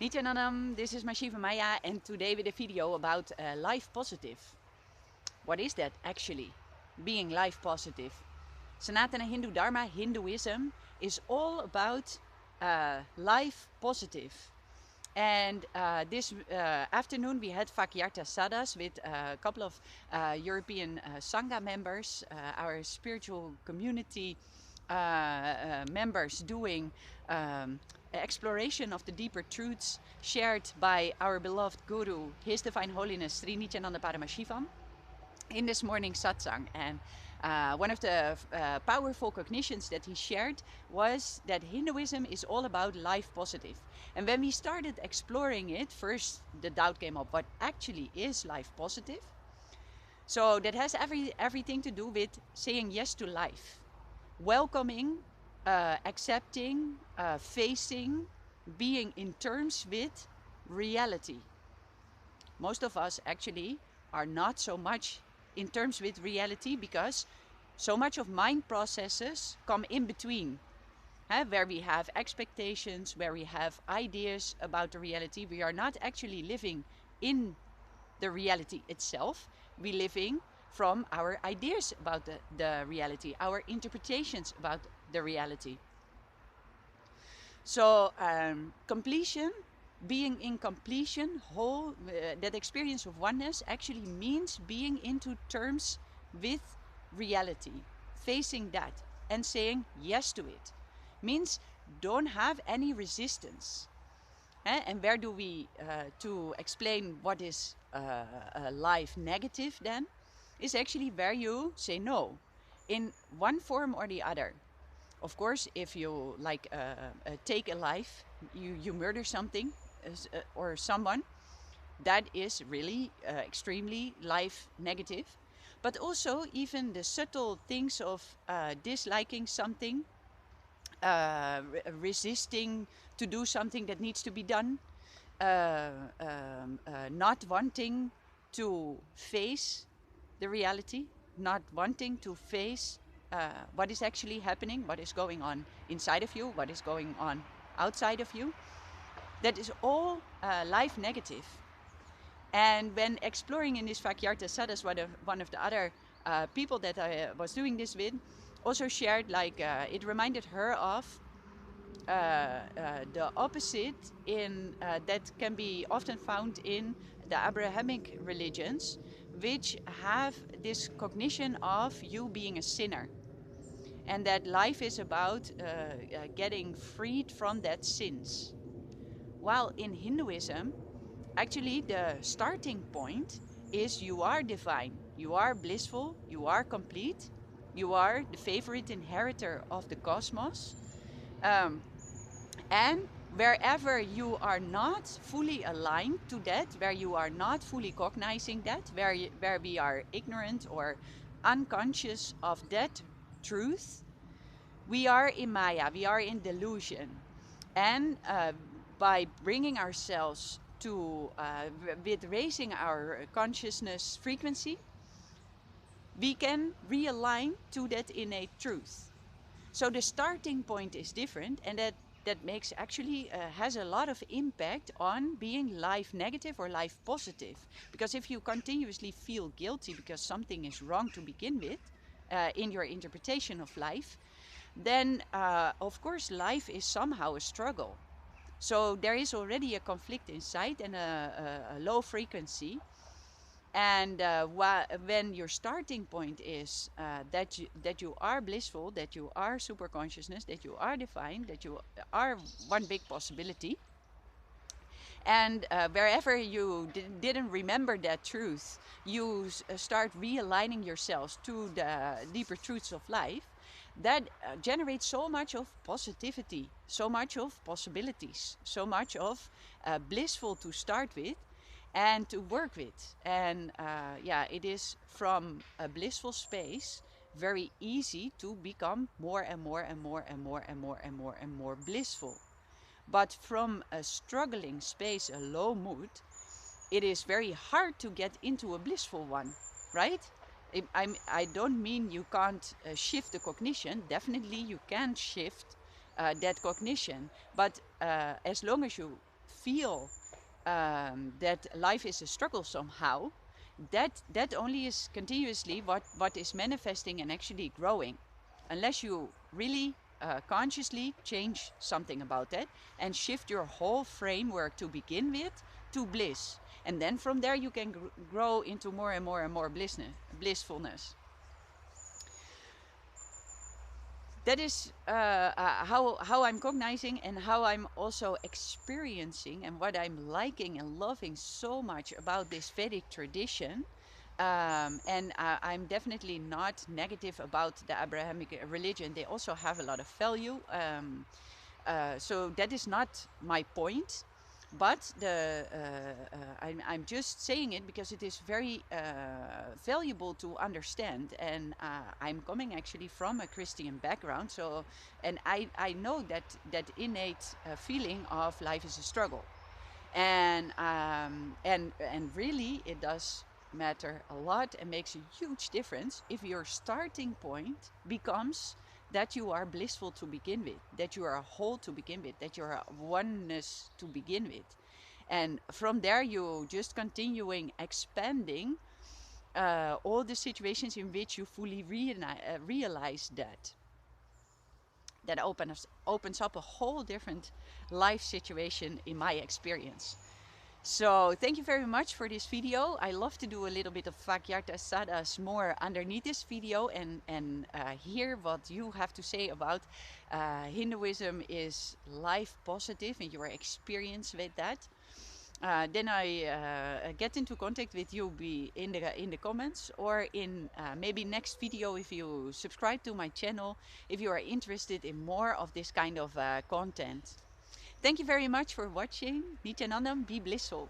Nityanandam, this is my Shiva Maya, and today with a video about life positive. What is that actually? Being life positive. Sanatana Hindu Dharma, Hinduism, is all about life positive. And this afternoon we had Vakyarta Sadhas with a couple of European Sangha members, our spiritual community members doing exploration of the deeper truths shared by our beloved Guru, His Divine Holiness Sri Nityananda Paramashivam, in this morning's satsang. And one of the powerful cognitions that he shared was that Hinduism is all about life positive. And when we started exploring it, first the doubt came up, what actually is life positive? So that has everything to do with saying yes to life, welcoming, accepting, facing, being in terms with reality. Most of us actually are not so much in terms with reality because so much of mind processes come in between, where we have expectations, where we have ideas about the reality. We are not actually living in the reality itself. We're living from our ideas about the reality, our interpretations about the reality. So completion, being in completion, whole, that experience of oneness actually means being into terms with reality, facing that and saying yes to it. Means don't have any resistance. And where do we, to explain what is life negative then, is actually where you say no in one form or the other. Of course, if you take a life, you murder something or someone, that is really extremely life negative. But also even the subtle things of disliking something, resisting to do something that needs to be done, not wanting to face the reality, not wanting to face what is actually happening, what is going on inside of you, what is going on outside of you. That is all life negative. And when exploring in this Vakyarta Sadhas, one of the other people that I was doing this with also shared, it reminded her of the opposite in that can be often found in the Abrahamic religions, which have this cognition of you being a sinner, and that life is about getting freed from that sins. While in Hinduism, actually the starting point is you are divine, you are blissful, you are complete, you are the favorite inheritor of the cosmos. Um, and wherever you are not fully aligned to that, where you are not fully cognizing that, where we are ignorant or unconscious of that truth, we are in Maya, we are in delusion. And by bringing ourselves to, with raising our consciousness frequency, we can realign to that innate truth. So the starting point is different, and that makes actually has a lot of impact on being life negative or life positive. Because if you continuously feel guilty because something is wrong to begin with in your interpretation of life, then of course life is somehow a struggle. So there is already a conflict inside and a low frequency. And when your starting point is that you are blissful, that you are super consciousness, that you are divine, that you are one big possibility, and wherever you didn't remember that truth, you start realigning yourselves to the deeper truths of life, that generates so much of positivity, so much of possibilities, so much of blissful to start with and to work with. And yeah, it is from a blissful space very easy to become more and more and more and more and more and more and more blissful. But from a struggling space, a low mood, it is very hard to get into a blissful one, right? I don't mean you can't shift the cognition. Definitely you can shift that cognition. But as long as you feel that life is a struggle somehow, that only is continuously what is manifesting and actually growing, unless you really consciously change something about that and shift your whole framework to begin with to bliss, and then from there you can grow into more and more and more blissfulness. That is how I'm cognizing and how I'm also experiencing, and what I'm liking and loving so much about this Vedic tradition. And I'm definitely not negative about the Abrahamic religion. They also have a lot of value. So that is not my point. But I'm just saying it because it is very valuable to understand. And I'm coming actually from a Christian background, so and I know that innate feeling of life is a struggle, and really it does matter a lot and makes a huge difference if your starting point becomes that you are blissful to begin with, that you are a whole to begin with, that you are a oneness to begin with, and from there you just continuing expanding all the situations in which you fully realize that opens up a whole different life situation in my experience. So thank you very much for this video. I love to do a little bit of Vakyarta Sadhas more underneath this video, and hear what you have to say about Hinduism is life positive and your experience with that. Then I get into contact with you in the comments, or in maybe next video if you subscribe to my channel, if you are interested in more of this kind of content. Thank you very much for watching. Nityanandam, be blissful.